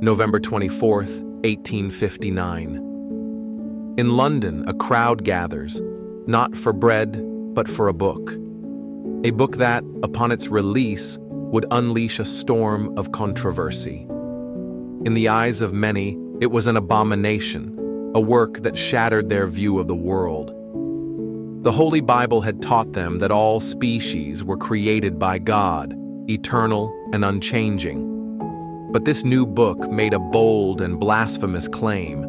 November 24th, 1859. In London, a crowd gathers, not for bread, but for a book. A book that, upon its release, would unleash a storm of controversy. In the eyes of many, it was an abomination, a work that shattered their view of the world. The Holy Bible had taught them that all species were created by God, eternal and unchanging. But this new book made a bold and blasphemous claim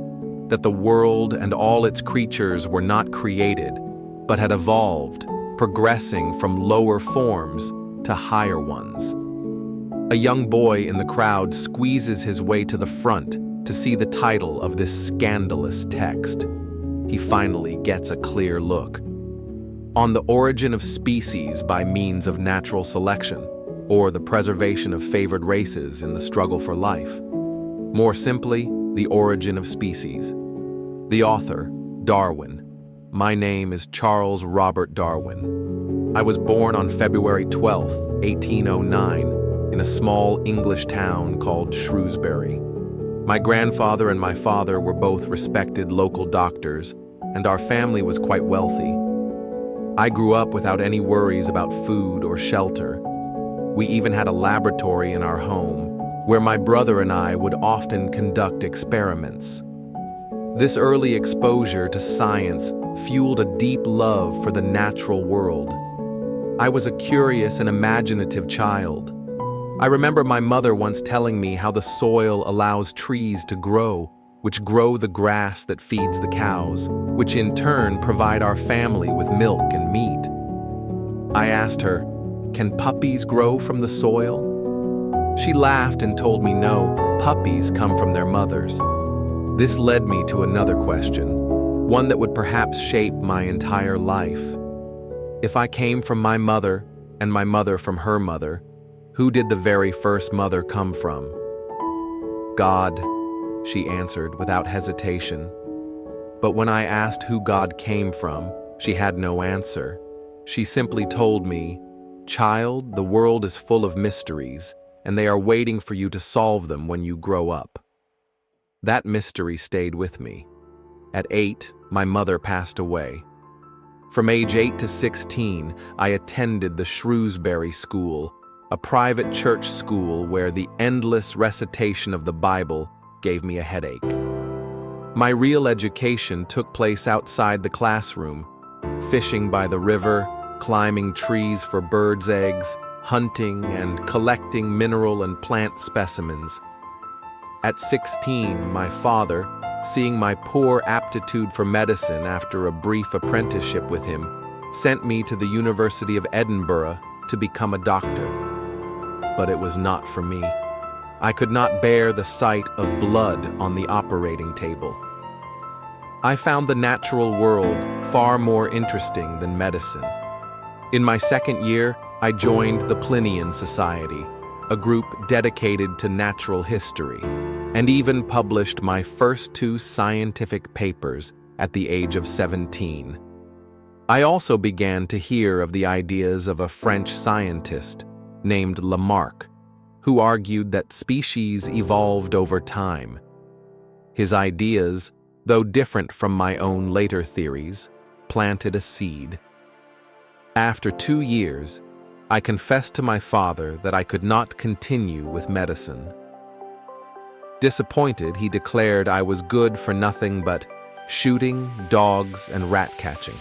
that the world and all its creatures were not created, but had evolved, progressing from lower forms to higher ones. A young boy in the crowd squeezes his way to the front to see the title of this scandalous text. He finally gets a clear look. On the origin of species by means of natural selection, or the preservation of favored races in the struggle for life. More simply, the origin of species. The author, Darwin. My name is Charles Robert Darwin. I was born on February 12, 1809, in a small English town called Shrewsbury. My grandfather and my father were both respected local doctors, and our family was quite wealthy. I grew up without any worries about food or shelter. We even had a laboratory in our home, where my brother and I would often conduct experiments. This early exposure to science fueled a deep love for the natural world. I was a curious and imaginative child. I remember my mother once telling me how the soil allows trees to grow, which grow the grass that feeds the cows, which in turn provide our family with milk and meat. I asked her, "Can puppies grow from the soil?" She laughed and told me no, puppies come from their mothers. This led me to another question, one that would perhaps shape my entire life. If I came from my mother and my mother from her mother, who did the very first mother come from? God, she answered without hesitation. But when I asked who God came from, she had no answer. She simply told me, "Child, the world is full of mysteries, and they are waiting for you to solve them when you grow up." That mystery stayed with me. At 8, my mother passed away. From age 8 to 16, I attended the Shrewsbury School, a private church school where the endless recitation of the Bible gave me a headache. My real education took place outside the classroom, fishing by the river, climbing trees for birds' eggs, hunting and collecting mineral and plant specimens. At 16, my father, seeing my poor aptitude for medicine after a brief apprenticeship with him, sent me to the University of Edinburgh to become a doctor. But it was not for me. I could not bear the sight of blood on the operating table. I found the natural world far more interesting than medicine. In my second year, I joined the Plinian Society, a group dedicated to natural history, and even published my first 2 scientific papers at the age of 17. I also began to hear of the ideas of a French scientist named Lamarck, who argued that species evolved over time. His ideas, though different from my own later theories, planted a seed. After 2 years, I confessed to my father that I could not continue with medicine. Disappointed, he declared I was good for nothing but shooting, dogs, and rat catching.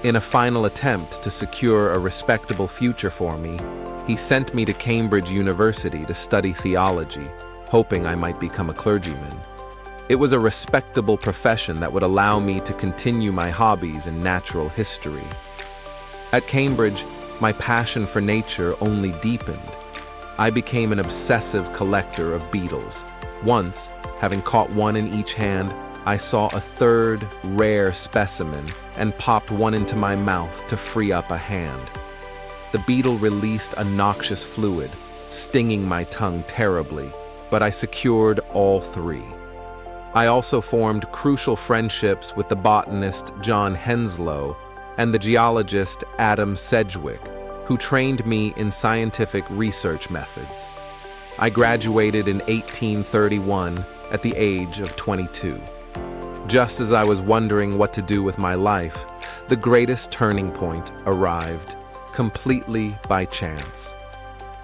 In a final attempt to secure a respectable future for me, he sent me to Cambridge University to study theology, hoping I might become a clergyman. It was a respectable profession that would allow me to continue my hobbies in natural history. At Cambridge, my passion for nature only deepened. I became an obsessive collector of beetles. Once, having caught one in each hand, I saw a third, rare specimen and popped one into my mouth to free up a hand. The beetle released a noxious fluid, stinging my tongue terribly, but I secured all 3. I also formed crucial friendships with the botanist John Henslow and the geologist Adam Sedgwick, who trained me in scientific research methods. I graduated in 1831 at the age of 22. Just as I was wondering what to do with my life, the greatest turning point arrived, completely by chance.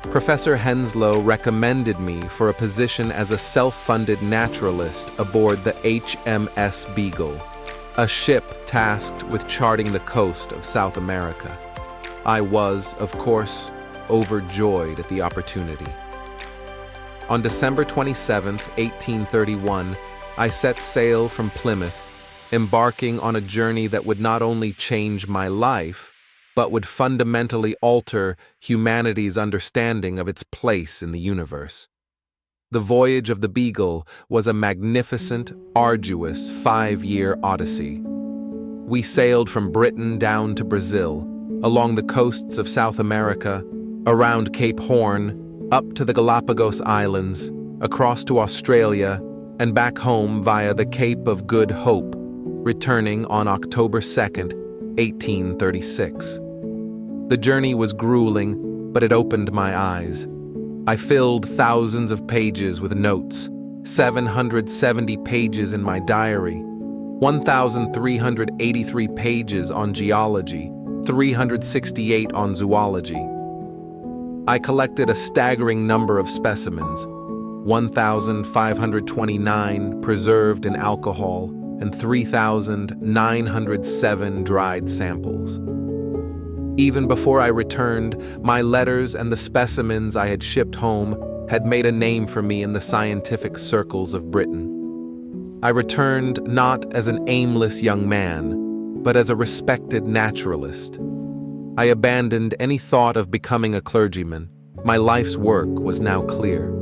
Professor Henslow recommended me for a position as a self-funded naturalist aboard the HMS Beagle, a ship tasked with charting the coast of South America. I was, of course, overjoyed at the opportunity. On December 27, 1831, I set sail from Plymouth, embarking on a journey that would not only change my life, but would fundamentally alter humanity's understanding of its place in the universe. The voyage of the Beagle was a magnificent, arduous 5-year odyssey. We sailed from Britain down to Brazil, along the coasts of South America, around Cape Horn, up to the Galapagos Islands, across to Australia, and back home via the Cape of Good Hope, returning on October 2nd, 1836. The journey was grueling, but it opened my eyes. I filled thousands of pages with notes, 770 pages in my diary, 1,383 pages on geology, 368 on zoology. I collected a staggering number of specimens, 1,529 preserved in alcohol and 3,907 dried samples. Even before I returned, my letters and the specimens I had shipped home had made a name for me in the scientific circles of Britain. I returned not as an aimless young man, but as a respected naturalist. I abandoned any thought of becoming a clergyman. My life's work was now clear.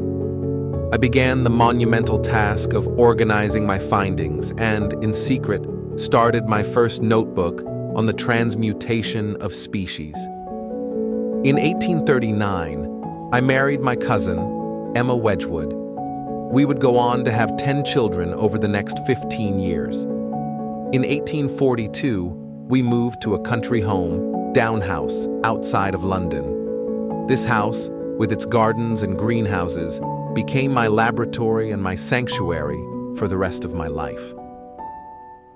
I began the monumental task of organizing my findings and, in secret, started my first notebook on the transmutation of species. In 1839, I married my cousin, Emma Wedgwood. We would go on to have 10 children over the next 15 years. In 1842, we moved to a country home, Down House, outside of London. This house, with its gardens and greenhouses, became my laboratory and my sanctuary for the rest of my life.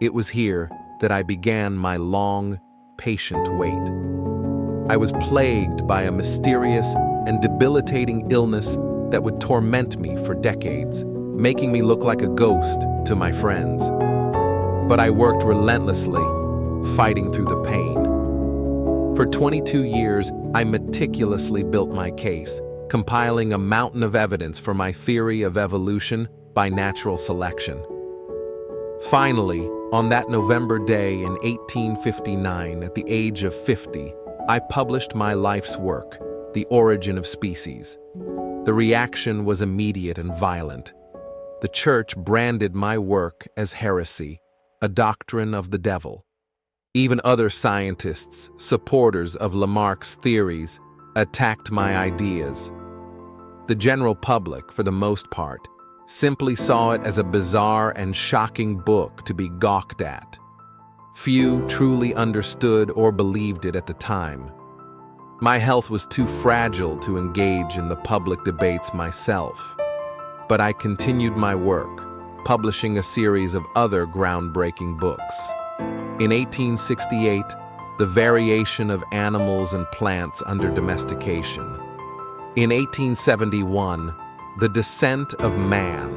It was here that I began my long, patient wait. I was plagued by a mysterious and debilitating illness that would torment me for decades, making me look like a ghost to my friends. But I worked relentlessly, fighting through the pain. For 22 years, I meticulously built my case, compiling a mountain of evidence for my theory of evolution by natural selection. Finally, on that November day in 1859, at the age of 50, I published my life's work, The Origin of Species. The reaction was immediate and violent. The church branded my work as heresy, a doctrine of the devil. Even other scientists, supporters of Lamarck's theories, attacked my ideas. The general public, for the most part, simply saw it as a bizarre and shocking book to be gawked at. Few truly understood or believed it at the time. My health was too fragile to engage in the public debates myself. But I continued my work, publishing a series of other groundbreaking books. In 1868, The Variation of Animals and Plants Under Domestication. In 1871, The Descent of Man,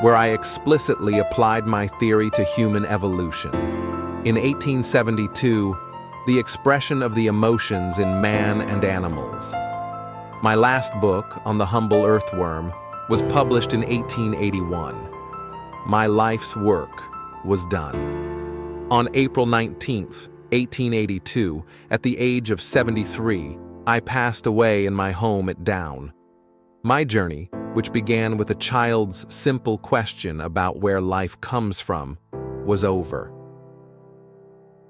where I explicitly applied my theory to human evolution. In 1872, The Expression of the Emotions in Man and Animals. My last book, On the Humble Earthworm, was published in 1881. My life's work was done. On April 19, 1882, at the age of 73, I passed away in my home at Down. My journey, which began with a child's simple question about where life comes from, was over.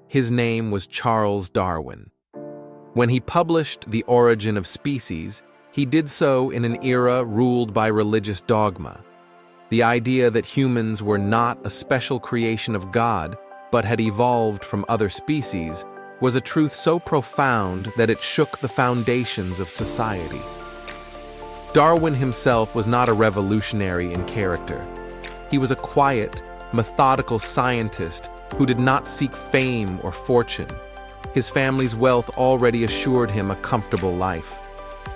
His name was Charles Darwin. When he published The Origin of Species, he did so in an era ruled by religious dogma. The idea that humans were not a special creation of God, but had evolved from other species, was a truth so profound that it shook the foundations of society. Darwin himself was not a revolutionary in character. He was a quiet, methodical scientist who did not seek fame or fortune. His family's wealth already assured him a comfortable life.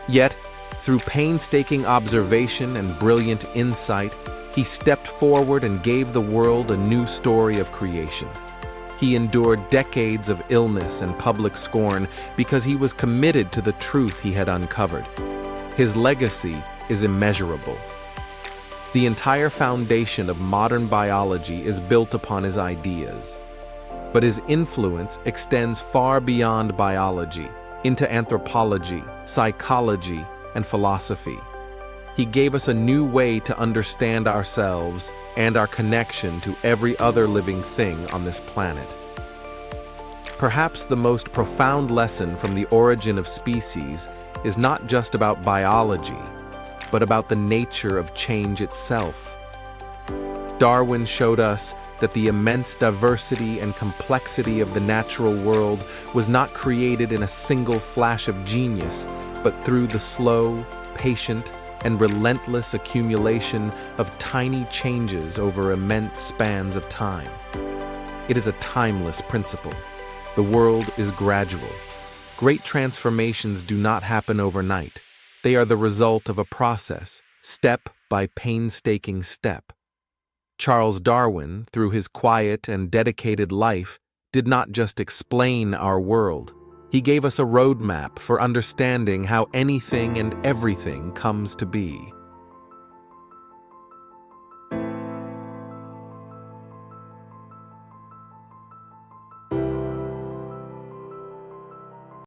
Yet, through painstaking observation and brilliant insight, he stepped forward and gave the world a new story of creation. He endured decades of illness and public scorn because he was committed to the truth he had uncovered. His legacy is immeasurable. The entire foundation of modern biology is built upon his ideas. But his influence extends far beyond biology, into anthropology, psychology, and philosophy. He gave us a new way to understand ourselves and our connection to every other living thing on this planet. Perhaps the most profound lesson from the origin of species is not just about biology, but about the nature of change itself. Darwin showed us that the immense diversity and complexity of the natural world was not created in a single flash of genius, but through the slow, patient, and relentless accumulation of tiny changes over immense spans of time. It is a timeless principle. The world is gradual. Great transformations do not happen overnight. They are the result of a process, step by painstaking step. Charles Darwin, through his quiet and dedicated life, did not just explain our world. He gave us a roadmap for understanding how anything and everything comes to be.